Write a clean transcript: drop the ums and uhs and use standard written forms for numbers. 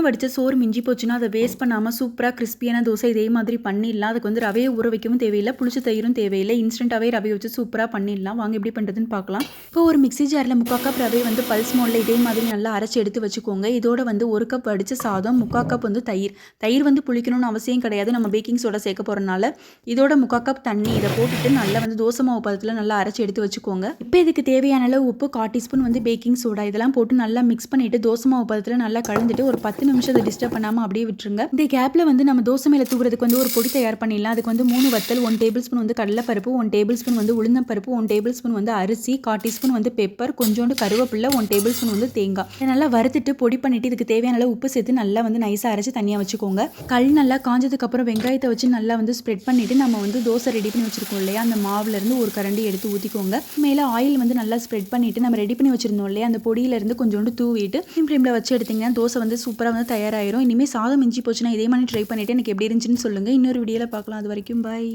வடித்த சோறு மிஞ்சி போச்சுன்னா அதை வேஸ்ட் பண்ணாமல் சூப்பராக கிறிஸ்பியான தோசை இதே மாதிரி பண்ணிடலாம். அதுக்கு வந்து ரவையை ஊற வைக்கவும் தேவையில்லை, புளிச்ச தயிரும் தேவையில்லை. இன்ஸ்டண்ட்டாகவே ரவையை வச்சு சூப்பராக பண்ணிடலாம். வாங்க எப்படி பண்ணுறதுன்னு பார்க்கலாம். இப்போ ஒரு மிக்ஸி ஜாரில் 3/4 கப் ரவையை வந்து பல்ஸ் மோடில் இதே மாதிரி நல்லா அரைச்சி எடுத்து வச்சுக்கோங்க. இதோட வந்து 1 கப் வடித்த சாதம், 3/4 கப் வந்து தயிர் வந்து புளிக்கணும்னு அவசியம் கிடையாது, நம்ம பேக்கிங் சோடா சேர்க்க போகிறனால. இதோட 3/4 கப் தண்ணி இதை போட்டுட்டு நல்லா வந்து தோசை மாவு பதத்தில் நல்லா அரைச்சி எடுத்து வச்சுக்கோங்க. இப்போ இதுக்கு தேவையான அளவு உப்பு, 1/4 டீஸ்பூன் வந்து பேக்கிங் சோடா இதெல்லாம் போட்டு நல்லா மிக்ஸ் பண்ணிவிட்டு தோசை மாவு பதத்தில் நல்லா கலந்துட்டு ஒரு 10 நிமிஷம் அதை டிஸ்டர்ப் பண்ணாமல் அப்படியே விட்டுருங்க. இந்த கேப்பில் வந்து நம்ம தோசை மேலே தூவுறதுக்கு வந்து ஒரு பொடி தயார் பண்ணிடலாம். அதுக்கு வந்து 3 வத்தல், 1 டேபிள் ஸ்பூன் வந்து கடலைப்பருப்பு, 1 டேபிள் ஸ்பூன் வந்து உளுந்தம்பருப்பு, 1 டேபிள் ஸ்பூன் வந்து அரிசி, 1/4 டீஸ்பூன் வந்து பெப்பர், கொஞ்சோண்டு கருவேப்பிலை, 1 டேபிள் ஸ்பூன் வந்து தேங்காய். இதை நல்லா வறுத்துட்டு பொடி பண்ணிட்டு இதுக்கு தேவையான அளவு உப்பு சேர்த்து நல்லா வந்து நைஸாக அரைச்சி தனியாக வச்சுக்கோங்க. கல் நல்லா காஞ்சதுக்கப்புறம் வெங்காயத்தை வச்சு நல்லா வந்து ஸ்ப்ரெட் பண்ணிவிட்டு நம்ம வந்து தோசை ரெடி பண்ணி வச்சுருக்கோம் இல்லையா, அந்த மாவுலேருந்து ஒரு கரண்டி எடுத்து ஊற்றிக்கோங்க. மேலே ஆயில் வந்து நல்லா ஸ்ப்ரெட் பண்ணிவிட்டு நம்ம ரெடி பண்ணி வச்சுருந்தோம் இல்லையா, அந்த பொடியிலேருந்து கொஞ்சோண்டு தூவிட்டு ஃப்ளேமில் வச்சு எடுத்திங்கன்னா தோசை வந்து சூப்பராக வந்து தயாராகிடும். இனிமேல் சாதம் மிஞ்சி போச்சுன்னா இதே மாதிரி ட்ரை பண்ணிவிட்டு எனக்கு எப்படி இருந்துச்சுன்னு சொல்லுங்கள். இன்னொரு வீடியோவில் பார்க்கலாம். அது வரைக்கும் பாய்.